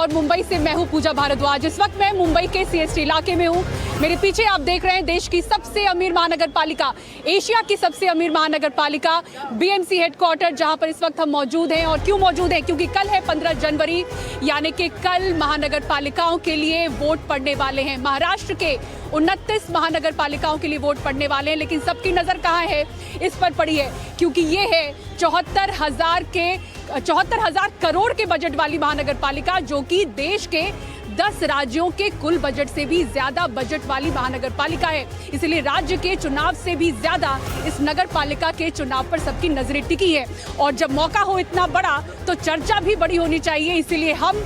और मुंबई से मैं हूं पूजा भारद्वाज। इस वक्त मैं मुंबई के सीएसटी इलाके में हूं। मेरे पीछे आप देख रहे हैं देश की सबसे अमीर महानगर पालिका, एशिया की सबसे अमीर महानगर पालिका बीएमसी हेडक्वार्टर, जहां पर इस वक्त हम मौजूद हैं। और क्यों मौजूद हैं? क्योंकि कल है 15 जनवरी, यानी कि कल महानगर पालिकाओं के लिए वोट पड़ने वाले हैं। महाराष्ट्र के 29 महानगर पालिकाओं के लिए वोट पड़ने वाले हैं, लेकिन सबकी नजर कहां है? इस पर पड़ी है, क्योंकि ये है 74,000 करोड़ के बजट वाली महानगर पालिका, जो कि देश के 10 राज्यों के कुल बजट से भी ज्यादा बजट वाली महानगर पालिका है। इसलिए राज्य के चुनाव से भी ज्यादा इस नगर पालिका के चुनाव पर सबकी नजरें टिकी है। और जब मौका हो इतना बड़ा तो चर्चा भी बड़ी होनी चाहिए। इसीलिए हम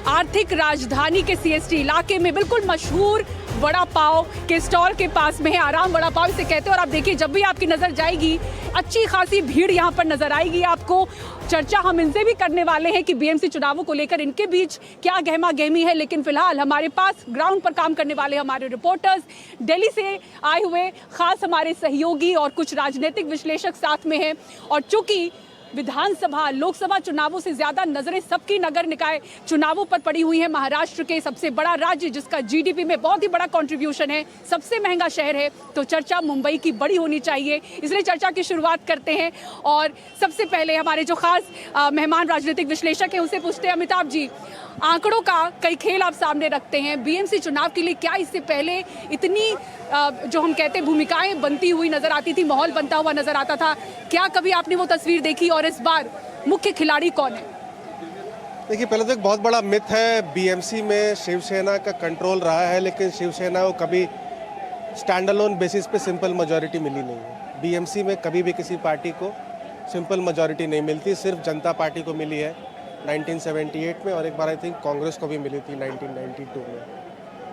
आर्थिक राजधानी के सीएसटी इलाके में बिल्कुल मशहूर वड़ा पाव के स्टॉल के पास में है। आराम वड़ा पाव इसे कहते हैं। और आप देखिए, जब भी आपकी नजर जाएगी अच्छी खासी भीड़ यहाँ पर नजर आएगी आपको। चर्चा हम इनसे भी करने वाले हैं कि बीएमसी चुनावों को लेकर इनके बीच क्या गहमा गहमी है। लेकिन फिलहाल हमारे पास ग्राउंड पर काम करने वाले हमारे रिपोर्टर्स, दिल्ली से आए हुए खास हमारे सहयोगी और कुछ राजनीतिक विश्लेषक साथ में हैं। और चूंकि विधानसभा लोकसभा चुनावों से ज्यादा नजरें सबकी नगर निकाय चुनावों पर पड़ी हुई है। महाराष्ट्र के सबसे बड़ा राज्य, जिसका जीडीपी में बहुत ही बड़ा कंट्रीब्यूशन है, सबसे महंगा शहर है, तो चर्चा मुंबई की बड़ी होनी चाहिए। इसलिए चर्चा की शुरुआत करते हैं। और सबसे पहले हमारे जो खास मेहमान राजनीतिक विश्लेषक हैं उनसे पूछते हैं। अमिताभ जी, आंकड़ों का कई खेल आप सामने रखते हैं। बीएमसी चुनाव के लिए क्या इससे पहले इतनी जो हम कहते हैं भूमिकाएं बनती हुई नजर आती थी, माहौल बनता हुआ नजर आता था? क्या कभी आपने वो तस्वीर देखी? और इस बार मुख्य खिलाड़ी कौन है? देखिए, पहले तो एक बहुत बड़ा मिथ है, बीएमसी में शिवसेना का कंट्रोल रहा है, लेकिन शिवसेना को कभी स्टैंड अलोन बेसिस पे सिंपल मेजॉरिटी मिली नहीं है। बीएमसी में कभी भी किसी पार्टी को सिंपल मेजॉरिटी नहीं मिलती। सिर्फ जनता पार्टी को मिली है 1978 में, और एक बार आई थिंक कांग्रेस को भी मिली थी 1992 में।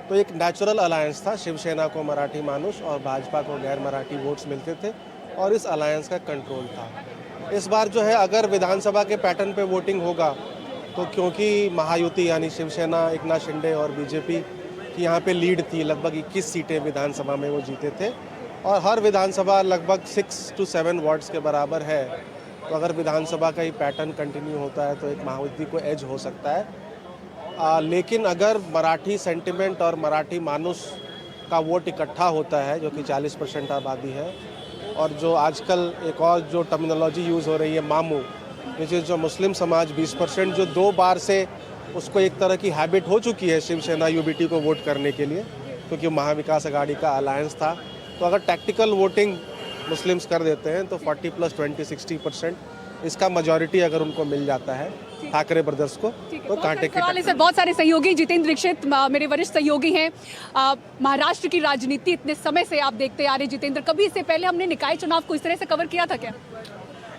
तो एक नेचुरल अलायंस था, शिवसेना को मराठी मानुष और भाजपा को गैर मराठी वोट्स मिलते थे, और इस अलायंस का कंट्रोल था। इस बार जो है, अगर विधानसभा के पैटर्न पे वोटिंग होगा तो क्योंकि महायुति यानी शिवसेना, एकनाथ शिंदे और बीजेपी की यहाँ पे लीड थी, लगभग 21 सीटें विधानसभा में वो जीते थे, और हर विधानसभा लगभग 6 to 7 वार्ड्स के बराबर है। तो अगर विधानसभा का ही पैटर्न कंटिन्यू होता है तो एक महायुति को एज हो सकता है। लेकिन अगर मराठी सेंटिमेंट और मराठी मानुष का वोट इकट्ठा होता है, जो कि 40% आबादी है, और जो आजकल एक और जो टर्मिनोलॉजी यूज़ हो रही है मामू, जो मुस्लिम समाज 20%, जो 2 बार से उसको एक तरह की हैबिट हो चुकी है शिवसेना यूबीटी को वोट करने के लिए, क्योंकि महाविकास आघाड़ी का अलायंस था। तो अगर टैक्टिकल वोटिंग मुस्लिम्स कर देते हैं तो 40 + 20 60% इसका मेजॉरिटी अगर उनको मिल जाता है ठाकरे ब्रदर्स को, तो कांटे के सर। बहुत सारे सहयोगी, जितेंद्र दीक्षित मेरे वरिष्ठ सहयोगी हैं। महाराष्ट्र की राजनीति इतने समय से आप देखते आ रहे जितेंद्र, कभी इससे पहले हमने निकाय चुनाव को इस तरह से कवर किया था क्या?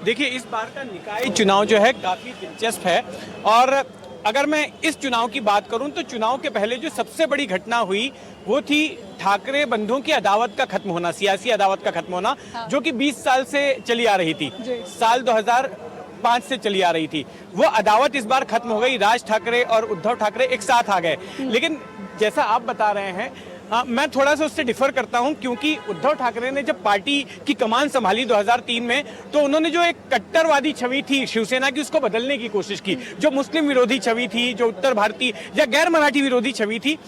देखिए, इस बार का निकाय चुनाव जो है काफी दिलचस्प है। और अगर मैं इस चुनाव की बात करूं तो चुनाव के पहले जो सबसे बड़ी घटना हुई वो थी ठाकरे बंधुओं की अदावत का खत्म होना, सियासी अदावत का खत्म होना। हाँ। जो कि 20 साल से चली आ रही थी, साल 2005 से चली आ रही थी। वो अदावत इस बार खत्म हो गई। राज ठाकरे और उद्धव ठाकरे एक साथ आ गए। लेकिन जैसा आप बता रहे हैं, मैं थोड़ा सा उससे डिफर करता हूं, क्योंकि उद्धव ठाकरे ने जब पार्टी की कमान संभाली 2003 में, तो उन्होंने जो एक कट्टरवादी छवि थी शिवसेना की, उसको बदलने की कोशिश की। जो मुस्लिम विरोधी छवि थी, जो उत्तर भारतीय या गैर मराठी विरोधी छवि थी,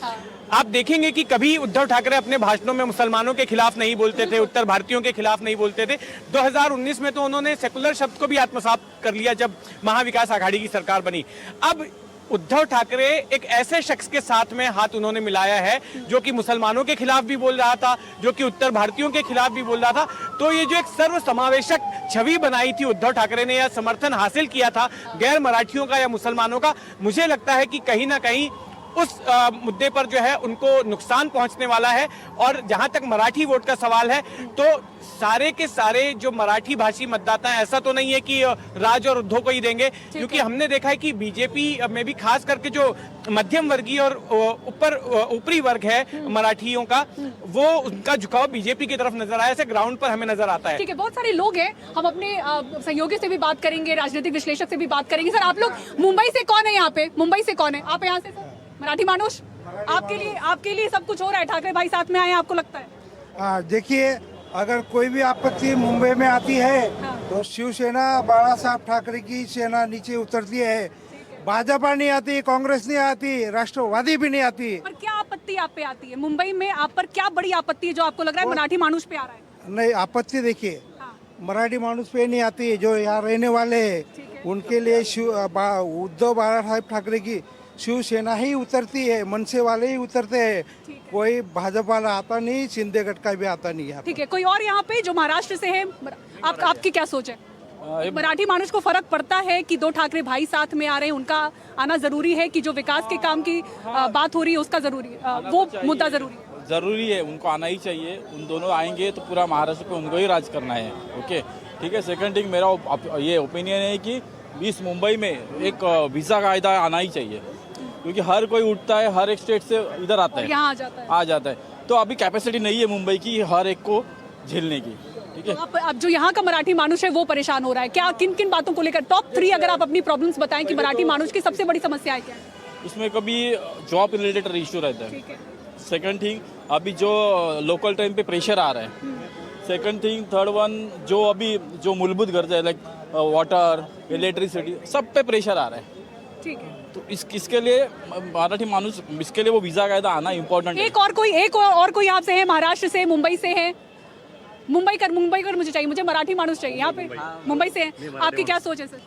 आप देखेंगे कि कभी उद्धव ठाकरे अपने भाषणों में मुसलमानों के खिलाफ नहीं बोलते थे, उत्तर भारतीयों के खिलाफ नहीं बोलते थे। 2019 में तो उन्होंने सेकुलर शब्द को भी आत्मसात कर लिया जब महाविकास आघाड़ी की सरकार बनी। अब उद्धव ठाकरे एक ऐसे शख्स के साथ में हाथ उन्होंने मिलाया है जो कि मुसलमानों के खिलाफ भी बोल रहा था, जो कि उत्तर भारतीयों के खिलाफ भी बोल रहा था। तो ये जो एक सर्व समावेशक छवि बनाई थी उद्धव ठाकरे ने, या समर्थन हासिल किया था गैर मराठियों का या मुसलमानों का, मुझे लगता है कि कहीं ना कहीं उस मुद्दे पर जो है उनको नुकसान पहुंचने वाला है। और जहां तक मराठी वोट का सवाल है, तो सारे के सारे जो मराठी भाषी मतदाता हैं, ऐसा तो नहीं है कि राज और उद्धव को ही देंगे, क्योंकि हमने देखा है कि बीजेपी में भी खास करके जो मध्यम वर्गीय और ऊपरी वर्ग है मराठियों का, वो उनका झुकाव बीजेपी की तरफ नजर आया, ऐसे ग्राउंड पर हमें नजर आता है। ठीक है, बहुत सारे लोग हैं, हम अपने सहयोगी से भी बात करेंगे, राजनीतिक विश्लेषक से भी बात करेंगे। सर, आप लोग मुंबई से कौन है यहाँ पे? मुंबई से कौन है? आप यहाँ से मराठी मानुष, आपके लिए सब कुछ हो रहा है, ठाकरे भाई साथ में आए हैं, आपको लगता है? देखिए, अगर कोई भी आपत्ति मुंबई में आती है तो शिवसेना बाला साहब ठाकरे की सेना नीचे उतरती है भाजपा नहीं आती, कांग्रेस नहीं आती, राष्ट्रवादी भी नहीं आती। पर क्या आपत्ति आप पे आती है मुंबई में? आप पर क्या बड़ी आपत्ति है जो आपको लग रहा है मराठी मानुष पे आ रहा है? नहीं, आपत्ति देखिए, हाँ, मराठी मानुस पे नहीं आती। जो यहाँ रहने वाले हैं उनके लिए उद्धव बाळासाहेब ठाकरे की शिवसेना ही उतरती है, मनसे वाले ही उतरते हैं। कोई भाजपा वाला आता नहीं, शिंदे गट का भी आता नहीं है। ठीक है। कोई और यहाँ पे जो महाराष्ट्र से है, आपकी क्या सोच है? मराठी मानुष को फर्क पड़ता है कि दो ठाकरे भाई साथ में आ रहे हैं, उनका आना जरूरी है कि जो विकास के काम की बात हो रही है उसका जरूरी वो मुद्दा जरूरी है, उनको आना ही चाहिए। उन दोनों आएंगे तो पूरा महाराष्ट्र पे उनको ही राज करना है। ओके, ठीक है। सेकंड थिंग, मेरा ये ओपिनियन है कि इस मुंबई में एक वीज़ा कायदा आना ही चाहिए, क्योंकि हर कोई उठता है, हर एक स्टेट से इधर आता है, यहाँ आ जाता है। तो अभी कैपेसिटी नहीं है मुंबई की हर एक को झेलने की। ठीक है, तो अब जो यहाँ का मराठी मानुष है वो परेशान हो रहा है, क्या किन किन बातों को लेकर? टॉप 3 अगर आप अपनी प्रॉब्लम्स बताएं कि मराठी मानुष की सबसे बड़ी समस्या है क्या है? उसमें कभी जॉब रिलेटेड इशू रहता है। ठीक है। सेकंड थिंग, अभी जो लोकल ट्रेन पे प्रेशर आ रहा है। सेकंड थिंग, थर्ड वन, जो अभी जो मूलभूत गरज है लाइक वाटर, इलेक्ट्रिसिटी, सब पे प्रेशर आ रहा है। ठीक है। तो इसके लिए मराठी मानुस, इसके लिए वो वीज़ा कायदा आना इम्पोर्टेंट है। एक और कोई आपसे है, महाराष्ट्र से, मुंबई से है? मुंबई कर मुझे चाहिए, मुझे मराठी माणूस चाहिए यहाँ पे। मुंबई से है, आपकी क्या सोच है सर?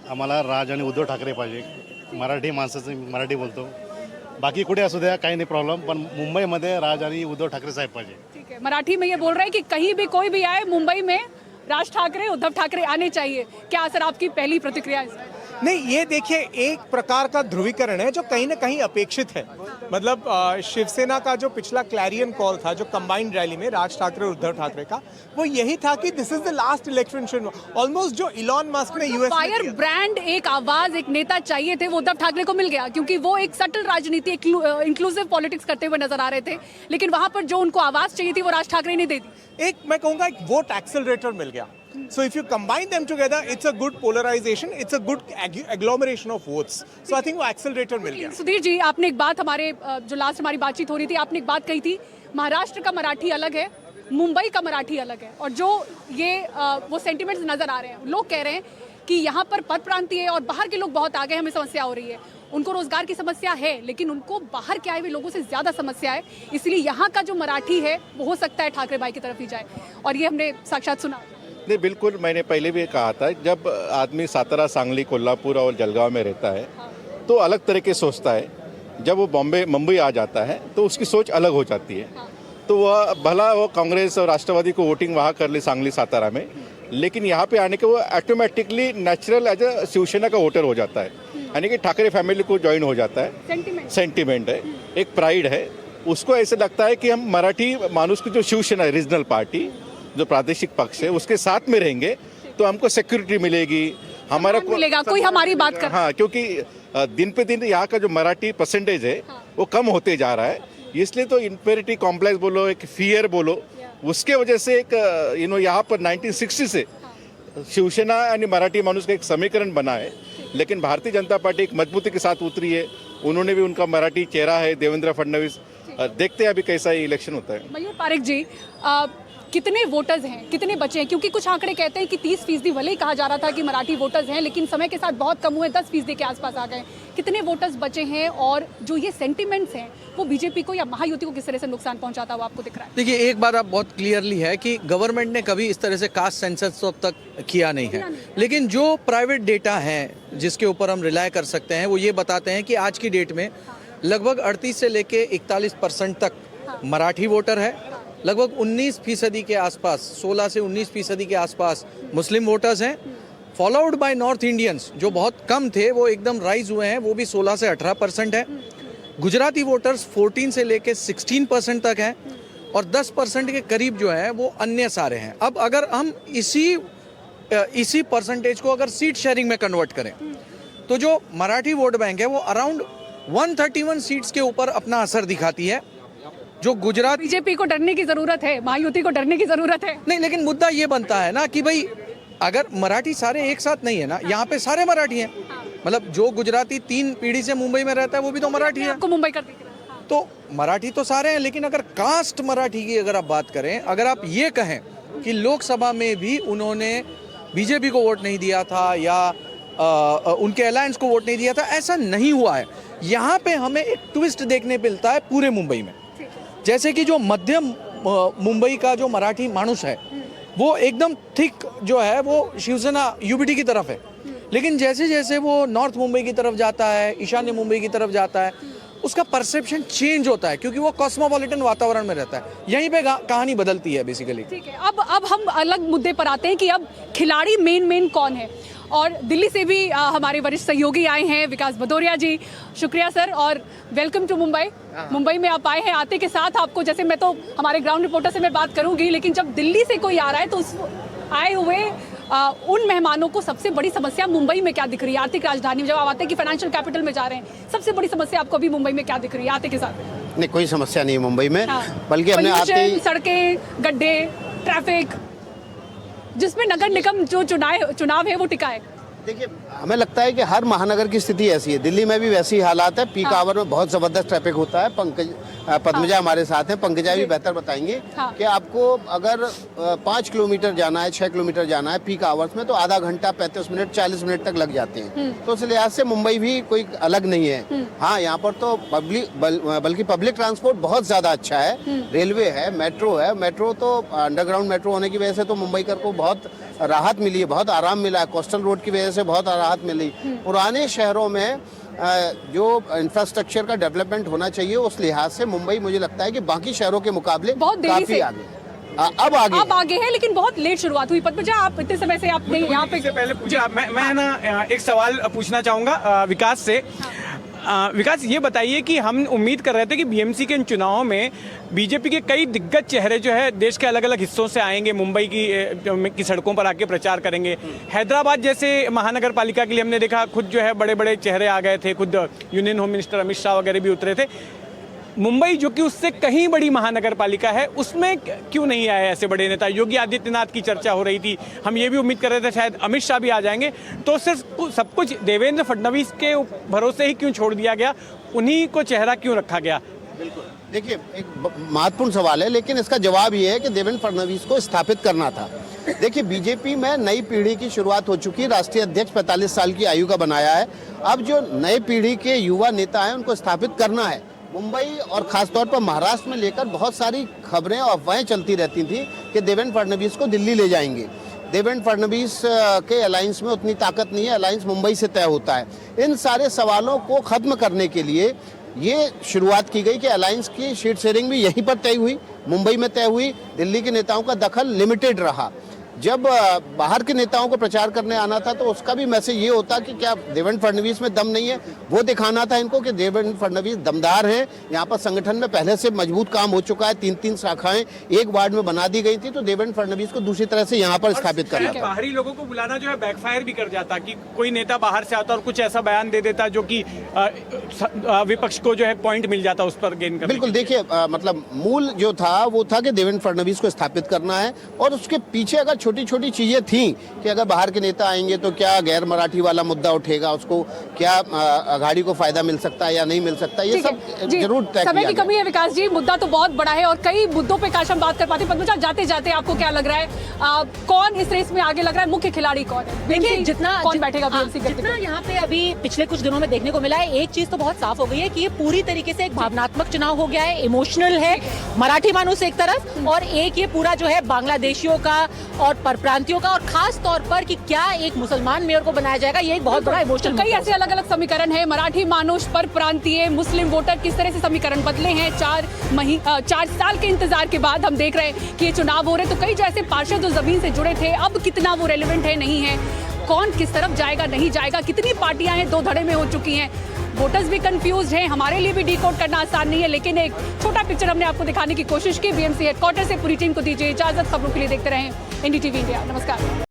आम्हाला राज आणि उद्धव ठाकरे पाहिजे। मराठी माणसाचं मराठी बोलतो, बाकी कुठे असू द्या काही नाही प्रॉब्लेम, पण मुंबईमध्ये राज आणि उद्धव ठाकरे साहेब पाहिजे। ठीक है। मराठी में ये बोल रहे हैं कि कहीं भी कोई भी आए, मुंबई में राज ठाकरे, उद्धव ठाकरे आने चाहिए। क्या सर आपकी पहली प्रतिक्रिया है? नहीं, ये देखिए एक प्रकार का ध्रुवीकरण है जो कहीं ना कहीं अपेक्षित है। मतलब शिवसेना का जो पिछला क्लैरियन कॉल था, जो कंबाइंड रैली में राज ठाकरे और उद्धव ठाकरे का, वो यही था कि this is the last election. Almost जो इलॉन मस्क ने यूएस फायर ब्रांड, एक आवाज, एक नेता चाहिए थे, वो उद्धव ठाकरे को मिल गया, क्योंकि वो एक सटल राजनीति, इंक्लूसिव पॉलिटिक्स करते हुए नजर आ रहे थे। लेकिन वहां पर जो उनको आवाज चाहिए थी वो राज ठाकरे ने दे दी। एक मैं कहूंगा एक वोट एक्सेलरेटर मिल गया। So if you combine them together, it's a good polarization, it's a good agglomeration of votes. So I think वो accelerator मिल गया। सुधीर जी, आपने एक बात हमारे जो लास्ट हमारी बातचीत हो रही थी, आपने एक बात कही थी, महाराष्ट्र का मराठी अलग है, मुंबई का मराठी अलग है, और जो ये वो सेंटिमेंट्स नजर आ रहे हैं, लोग कह रहे हैं कि यहाँ पर परप्रांतीय और बाहर के लोग बहुत आ गए, हमें समस्या हो रही है। उनको रोजगार की समस्या है, लेकिन उनको बाहर के आए हुए लोगों से ज्यादा समस्या है, इसलिए यहाँ का जो मराठी है वो हो सकता है ठाकरे भाई की तरफ ही जाए, और ये हमने साक्षात सुना। नहीं, बिल्कुल, मैंने पहले भी कहा था, जब आदमी सातारा, सांगली, कोल्हापुर और जलगांव में रहता है तो अलग तरह के सोचता है। जब वो मुंबई आ जाता है तो उसकी सोच अलग हो जाती है। तो वह भला वो कांग्रेस और राष्ट्रवादी को वोटिंग वहाँ कर ले सांगली, सातारा में, लेकिन यहाँ पे आने के वो automatically natural as a Shiv Sena का वोटर हो जाता है, यानी कि ठाकरे फैमिली को ज्वाइन हो जाता है। सेंटिमेंट है, एक प्राइड है, उसको ऐसे लगता है कि हम मराठी मानुस की जो शिवसेना है, रीजनल पार्टी, जो प्रादेशिक पक्ष है, उसके साथ में रहेंगे तो हमको सिक्योरिटी मिलेगी, हमारा मिलेगा, कोई हमारी बात कर। हाँ, क्योंकि दिन पे दिन यहाँ का जो मराठी परसेंटेज है वो कम होते जा रहा है, इसलिए तो इन्फेरिटी कॉम्प्लेक्स बोलो, एक फियर बोलो, उसके वजह से एक यहाँ पर 1960 से शिवसेना आणि मराठी माणूस का एक समीकरण बना है। लेकिन भारतीय जनता पार्टी एक मजबूती के साथ उतरी है, उन्होंने भी, उनका मराठी चेहरा है देवेंद्र फडणवीस। देखते हैं अभी कैसा ये इलेक्शन होता है। मयूर पारेख जी, कितने वोटर्स हैं, कितने बचे हैं? क्योंकि कुछ आंकड़े कहते हैं कि 30% भले ही कहा जा रहा था कि मराठी वोटर्स हैं, लेकिन समय के साथ बहुत कम हुए, 10% के आसपास आ गए। कितने वोटर्स बचे हैं, और जो ये सेंटिमेंट्स हैं वो बीजेपी को या महायुति को किस तरह से नुकसान पहुंचाता हुआ आपको दिख रहा है? देखिए, एक बात आप बहुत क्लियरली है कि गवर्नमेंट ने कभी इस तरह से कास्ट सेंसस तो अब तक किया नहीं है, लेकिन जो प्राइवेट डेटा है जिसके ऊपर हम रिलाय कर सकते हैं वो ये बताते हैं कि आज की डेट में लगभग 38 से लेके 41% तक मराठी वोटर है, लगभग 19% के आसपास, 16 से 19% के आसपास मुस्लिम वोटर्स हैं, फॉलोड बाय नॉर्थ इंडियंस जो बहुत कम थे वो एकदम राइज हुए हैं, वो भी 16 से 18% है। गुजराती वोटर्स 14 से लेके 16% तक हैं, और 10% के करीब जो है वो अन्य सारे हैं। अब अगर हम इसी परसेंटेज को अगर सीट शेयरिंग में कन्वर्ट करें तो जो मराठी वोट बैंक है वो अराउंड 131 सीट्स के ऊपर अपना असर दिखाती है। जो गुजरात, बीजेपी को डरने की जरूरत है, महायुति को डरने की जरूरत है नहीं, लेकिन मुद्दा ये बनता है ना कि भाई अगर मराठी सारे एक साथ नहीं है ना, यहाँ पे सारे मराठी हैं, मतलब जो गुजराती 3 पीढ़ी से मुंबई में रहता है वो भी तो मराठी है, आपको मुंबई कर दिख रहा है। तो मराठी तो सारे हैं। लेकिन अगर कास्ट मराठी की अगर आप बात करें, अगर आप ये कहें कि लोकसभा में भी उन्होंने बीजेपी को वोट नहीं दिया था या उनके अलायंस को वोट नहीं दिया था, ऐसा नहीं हुआ है। यहाँ पे हमें एक ट्विस्ट देखने मिलता है पूरे मुंबई में, जैसे कि जो मध्यम मुंबई का जो मराठी मानुस है वो एकदम थिक जो है वो शिवसेना यूबीटी की तरफ है, लेकिन जैसे जैसे वो नॉर्थ मुंबई की तरफ जाता है, ईशान्य मुंबई की तरफ जाता है, उसका परसेप्शन चेंज होता है क्योंकि वो कॉस्मोपॉलिटन वातावरण में रहता है। यहीं पे कहानी बदलती है बेसिकली। ठीक है, अब हम अलग मुद्दे पर आते हैं कि अब खिलाड़ी मेन कौन है, और दिल्ली से भी हमारे वरिष्ठ सहयोगी आए हैं, विकास भदौरिया जी, शुक्रिया सर और वेलकम टू मुंबई। मुंबई में आप आए हैं, आते के साथ आपको, जैसे मैं तो हमारे ग्राउंड रिपोर्टर से मैं बात करूंगी, लेकिन जब दिल्ली से कोई आ रहा है तो उस आए हुए उन मेहमानों को सबसे बड़ी समस्या मुंबई में क्या दिख रही है? आर्थिक राजधानी में जब आप आते हैं कि फाइनेंशियल कैपिटल में जा रहे हैं, सबसे बड़ी समस्या आपको अभी मुंबई में क्या दिख रही है आते के साथ? नहीं, कोई समस्या नहीं है मुंबई में। हाँ। बल्कि हमने आते ही सड़कें, गड्ढे, ट्रैफिक, जिसमें नगर निगम जो चुनाव है वो टिका है। देखिए, हमें लगता है कि हर महानगर की स्थिति ऐसी है, दिल्ली में भी वैसी हालात है। पीक आवर में बहुत जबरदस्त ट्रैफिक होता है। पद्मजा हमारे साथ हैं, पंकजा भी बेहतर बताएंगे कि आपको अगर 5 किलोमीटर जाना है, 6 किलोमीटर जाना है पीक आवर्स में, तो आधा घंटा, 35 मिनट, 40 मिनट तक लग जाते हैं। तो इस लिहाज से मुंबई भी कोई अलग नहीं है। हाँ, यहाँ पर तो बल्कि पब्लिक ट्रांसपोर्ट बहुत ज्यादा अच्छा है, रेलवे है, मेट्रो है। मेट्रो तो अंडरग्राउंड मेट्रो होने की वजह से तो मुंबईकर को बहुत राहत मिली है, बहुत आराम मिला है। कोस्टल रोड की वजह से बहुत राहत मिली। पुराने शहरों में जो इंफ्रास्ट्रक्चर का डेवलपमेंट होना चाहिए, उस लिहाज से मुंबई मुझे लगता है कि बाकी शहरों के मुकाबले काफी आगे, अब आगे है, लेकिन बहुत लेट शुरुआत हुई। पद्मजा, आप इतने समय से आपने यहाँ पे पहले पूछा, मैं ना एक सवाल पूछना चाहूँगा विकास से। विकास, ये बताइए कि हम उम्मीद कर रहे थे कि बीएमसी के इन चुनावों में बीजेपी के कई दिग्गज चेहरे जो है देश के अलग अलग हिस्सों से आएंगे, मुंबई की सड़कों पर आके प्रचार करेंगे। हैदराबाद जैसे महानगर पालिका के लिए हमने देखा खुद जो है बड़े बड़े चेहरे आ गए थे, खुद union home minister Amit Shah वगैरह भी उतरे थे। मुंबई जो कि उससे कहीं बड़ी महानगर पालिका है, उसमें क्यों नहीं आए ऐसे बड़े नेता? योगी आदित्यनाथ की चर्चा हो रही थी, हम ये भी उम्मीद कर रहे थे शायद अमित शाह भी आ जाएंगे। तो सिर्फ सब कुछ देवेंद्र फडणवीस के भरोसे ही क्यों छोड़ दिया गया? उन्हीं को चेहरा क्यों रखा गया? बिल्कुल, देखिए, एक महत्वपूर्ण सवाल है, लेकिन इसका जवाब ये है कि देवेंद्र फडणवीस को स्थापित करना था। देखिए, बीजेपी में नई पीढ़ी की शुरुआत हो चुकी है। राष्ट्रीय अध्यक्ष 45 साल की आयु का बनाया है। अब जो नई पीढ़ी के युवा नेता हैं उनको स्थापित करना है। मुंबई और खासतौर पर महाराष्ट्र में लेकर बहुत सारी खबरें और अफवाहें चलती रहती थी कि देवेंद्र फडणवीस को दिल्ली ले जाएंगे। देवेंद्र फडणवीस के अलायंस में उतनी ताकत नहीं है, अलायंस मुंबई से तय होता है। इन सारे सवालों को खत्म करने के लिए ये शुरुआत की गई कि अलायंस की सीट शेयरिंग भी यहीं पर तय हुई, मुंबई में तय हुई। दिल्ली के नेताओं का दखल लिमिटेड रहा। जब बाहर के नेताओं को प्रचार करने आना था तो उसका भी मैसेज ये होता कि क्या देवेंद्र फडणवीस में दम नहीं है, वो दिखाना था इनको कि देवेंद्र फडणवीस दमदार हैं। यहाँ पर संगठन में पहले से मजबूत काम हो चुका है, 3-3 शाखाएं एक वार्ड में बना दी गई थी, तो देवेंद्र फडणवीस को दूसरी तरह से यहाँ पर स्थापित करना था। बाहरी लोगों को बुलाना जो है बैकफायर भी कर जाता कि कोई नेता बाहर से आता और कुछ ऐसा बयान दे देता जो कि विपक्ष को जो है पॉइंट मिल जाता उस पर गेन करने। बिल्कुल, देखिए, मतलब मूल जो था वो था कि देवेंद्र फडणवीस को स्थापित करना है, और उसके पीछे अगर छोटी छोटी चीजें थी कि अगर बाहर के नेता आएंगे तो क्या गैर मराठी वाला मुद्दा उठेगा, उसको क्या आघाड़ी को फायदा मिल सकता है या नहीं मिल सकता, ये सब जरूर तय किया समय की कमी है विकास जी, मुद्दा तो बहुत बड़ा है और कई मुद्दों पे काश हम बात कर पाते। पद्मजा, जाते जाते आपको क्या लग रहा है, कौन इस रेस में आगे लग रहा है? मुख्य खिलाड़ी कौन है? देखिए, जितना कौन बैठेगा बीएमसी के? जितना यहाँ पे अभी पिछले कुछ दिनों में देखने को मिला है, एक चीज तो बहुत साफ हो गई है कि ये पूरी तरीके से एक भावनात्मक चुनाव हो गया है, इमोशनल है। मराठी मानुस एक तरफ और एक ये पूरा जो है बांग्लादेशियों का और परप्रांतियों का, और खास तौर पर कि क्या एक मुसलमान मेयर को बनाया जाएगा, ये एक बहुत बड़ा इमोशनल। कई ऐसे अलग अलग समीकरण है, मराठी मानुष, पर प्रांतीय, मुस्लिम वोटर, किस तरह से समीकरण बदले हैं 4 साल के इंतजार के बाद हम देख रहे हैं कि ये चुनाव हो रहे। तो कई जो ऐसे पार्षद जो जमीन से जुड़े थे, अब कितना वो रेलेवेंट है, नहीं है, कौन किस तरफ जाएगा, नहीं जाएगा, कितनी पार्टियां हैं, दो धड़े में हो चुकी हैं, वोटर्स भी कंफ्यूज हैं। हमारे लिए भी डिकोड करना आसान नहीं है, लेकिन एक छोटा पिक्चर हमने आपको दिखाने की कोशिश की। बीएमसी हेडक्वार्टर से पूरी टीम को दीजिए इजाजत। खबरों के लिए देखते रहें NDTV इंडिया। नमस्कार।